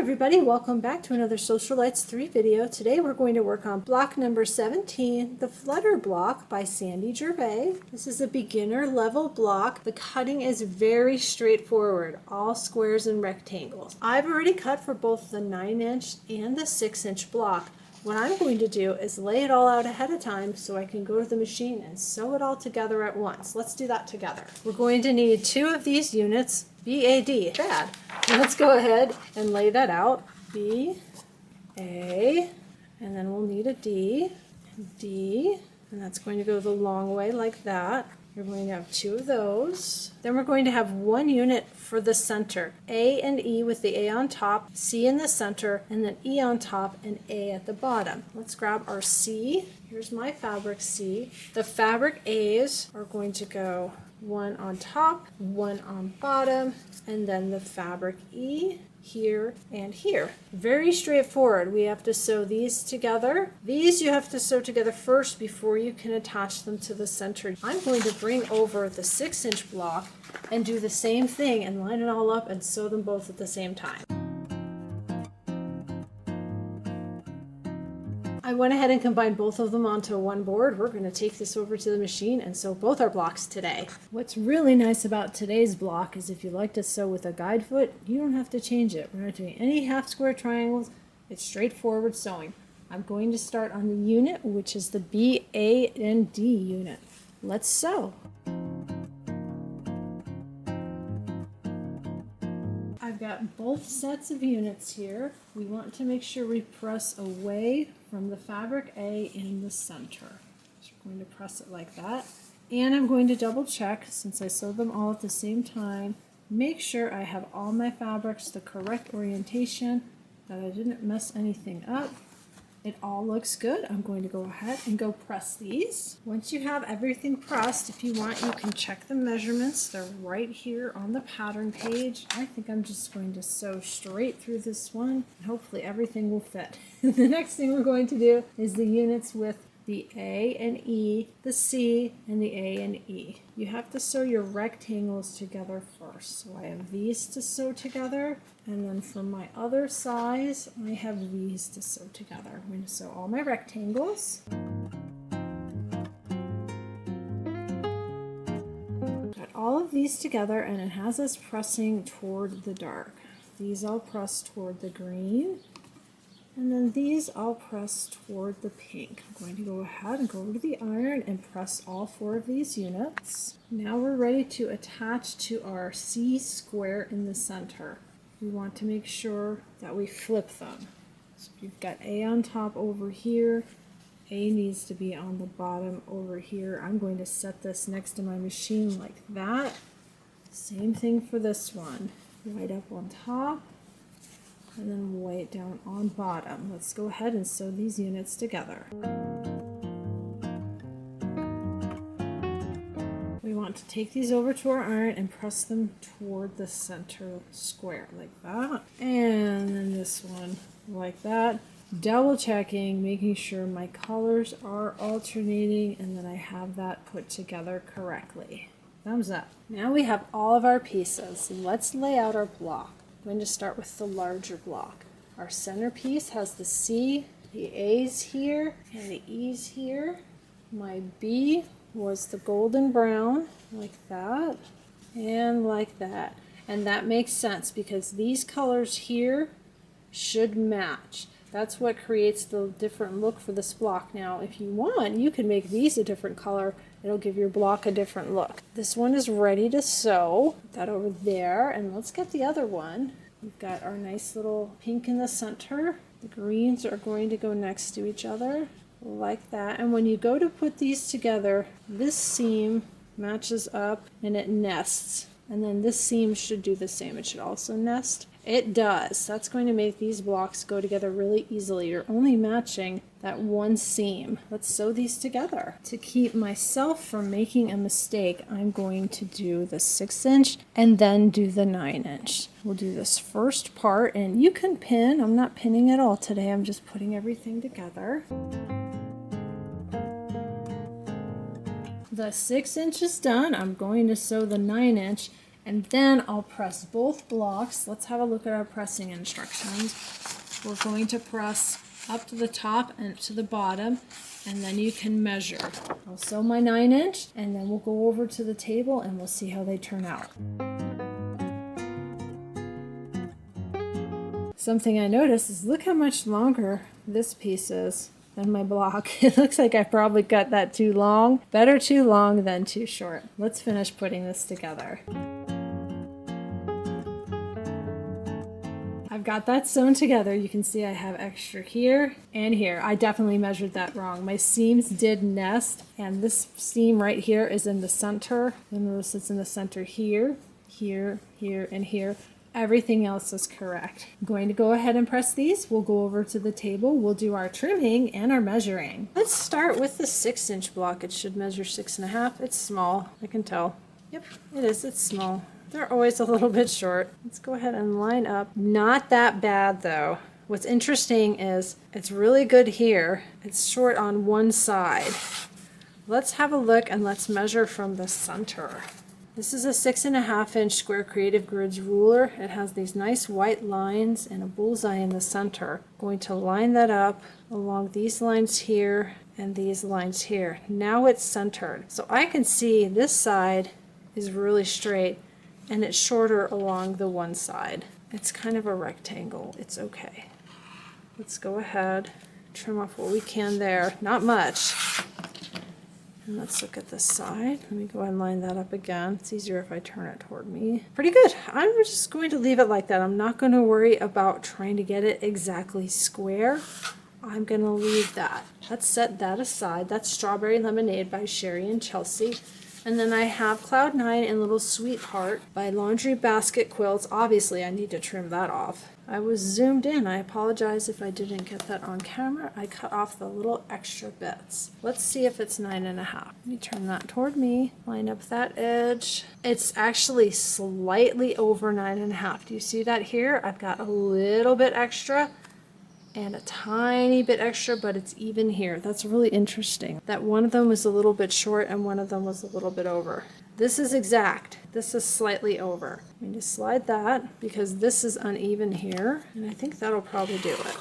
everybody, welcome back to another Sewcialites 3 video. Today we're going to work on block number 17, the Flutter block by Sandy Gervais. This is a beginner level block. The cutting is very straightforward, all squares and rectangles. I've already cut for both the 9-inch and the 6-inch block. What I'm going to do is lay it all out ahead of time so I can go to the machine and sew it all together at once. Let's do that together. We're going to need 2 of these units, B-A-D, bad. Let's go ahead and lay that out. B, A, and then we'll need a D, D, and that's going to go the long way like that. You're going to have 2 of those. Then we're going to have 1 unit for the center. A and E with the A on top, C in the center, and then E on top and A at the bottom. Let's grab our C. Here's my fabric C. The fabric A's are going to go 1 on top, 1 on bottom, and then the fabric E here and here. Very straightforward. We have to sew these together. These you have to sew together first before you can attach them to the center. I'm going to bring over the 6-inch block and do the same thing and line it all up and sew them both at the same time. I went ahead and combined both of them onto one board. We're going to take this over to the machine and sew both our blocks today. What's really nice about today's block is if you like to sew with a guide foot, you don't have to change it. We're not doing any half square triangles. It's straightforward sewing. I'm going to start on the unit, which is the B, A, and D unit. Let's sew. I've got both sets of units here. We want to make sure we press away from the fabric A in the center. So we're going to press it like that. And I'm going to double check, since I sewed them all at the same time, make sure I have all my fabrics the correct orientation, that I didn't mess anything up. It all looks good. I'm going to go ahead and go press these. Once you have everything pressed, if you want, you can check the measurements. They're right here on the pattern page. I think I'm just going to sew straight through this one, and hopefully everything will fit. The next thing we're going to do is the units with the A and E, the C, and the A and E. You have to sew your rectangles together first. So I have these to sew together, and then for my other size, I have these to sew together. I'm going to sew all my rectangles. Got all of these together, and it has us pressing toward the dark. These all press toward the green. And then these I'll press toward the pink. I'm going to go ahead and go over to the iron and press all 4 of these units. Now we're ready to attach to our C square in the center. We want to make sure that we flip them. So you've got A on top over here. A needs to be on the bottom over here. I'm going to set this next to my machine like that. Same thing for this one. White up on top, and then white down on bottom. Let's go ahead and sew these units together. We want to take these over to our iron and press them toward the center square like that. And then this one like that. Double checking, making sure my colors are alternating and that I have that put together correctly. Thumbs up. Now we have all of our pieces. Let's lay out our block. I'm going to start with the larger block. Our center piece has the C, the A's here, and the E's here. My B was the golden brown, like that, and like that. And that makes sense because these colors here should match. That's what creates the different look for this block. Now, if you want, you can make these a different color. It'll give your block a different look. This one is ready to sew. Put that over there, and let's get the other one. We've got our nice little pink in the center. The greens are going to go next to each other, like that. And when you go to put these together, this seam matches up and it nests. And then this seam should do the same. It should also nest. It does. That's going to make these blocks go together really easily. You're only matching that one seam. Let's sew these together. To keep myself from making a mistake, I'm going to do the 6-inch and then do the 9-inch. We'll do this first part, and you can pin. I'm not pinning at all today. I'm just putting everything together. The 6 inch is done. I'm going to sew the 9-inch. And then I'll press both blocks. Let's have a look at our pressing instructions. We're going to press up to the top and to the bottom, and then you can measure. I'll sew my 9-inch, and then we'll go over to the table and we'll see how they turn out. Something I noticed is look how much longer this piece is than my block. It looks like I probably cut that too long. Better too long than too short. Let's finish putting this together. I've got that sewn together. You can see I have extra here and here. I definitely measured that wrong. My seams did nest, and this seam right here is in the center. You'll notice it's in the center here, here, here, and here. Everything else is correct. I'm going to go ahead and press these. We'll go over to the table. We'll do our trimming and our measuring. Let's start with the 6-inch block. It should measure 6.5. It's small, I can tell. Yep, it is, it's small. They're always a little bit short. Let's go ahead and line up. Not that bad though. What's interesting is it's really good here. It's short on one side. Let's have a look and let's measure from the center. This is a 6.5-inch square Creative Grids ruler. It has these nice white lines and a bullseye in the center. I'm going to line that up along these lines here and these lines here. Now it's centered. So I can see this side is really straight and it's shorter along the one side. It's kind of a rectangle. It's okay. Let's go ahead, trim off what we can there. Not much. And let's look at this side. Let me go ahead and line that up again. It's easier if I turn it toward me. Pretty good. I'm just going to leave it like that. I'm not going to worry about trying to get it exactly square. I'm going to leave that. Let's set that aside. That's Strawberry Lemonade by Sherri and Chelsi. And then I have Cloud 9 and Little Sweetheart by Laundry Basket Quilts. Obviously, I need to trim that off. I was zoomed in. I apologize if I didn't get that on camera. I cut off the little extra bits. Let's see if it's 9.5. Let me turn that toward me. Line up that edge. It's actually slightly over 9.5. Do you see that here? I've got a little bit extra and a tiny bit extra, but it's even here. That's really interesting. That one of them was a little bit short and one of them was a little bit over. This is exact. This is slightly over. I'm going to slide that because this is uneven here, and I think that'll probably do it.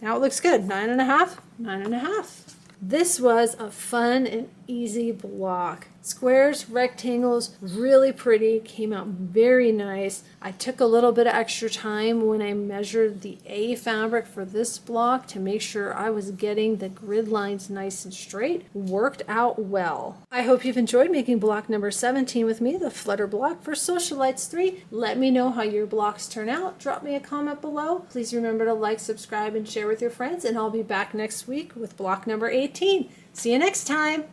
Now it looks good. 9.5, 9.5. This was a fun and easy block. Squares, rectangles, really pretty, came out very nice. I took a little bit of extra time when I measured the A fabric for this block to make sure I was getting the grid lines nice and straight. Worked out well. I hope you've enjoyed making block number 17 with me, the Flutter block for Sewcialites 3. Let me know how your blocks turn out. Drop me a comment below. Please remember to like, subscribe, and share with your friends, and I'll be back next week with block number 18. See you next time.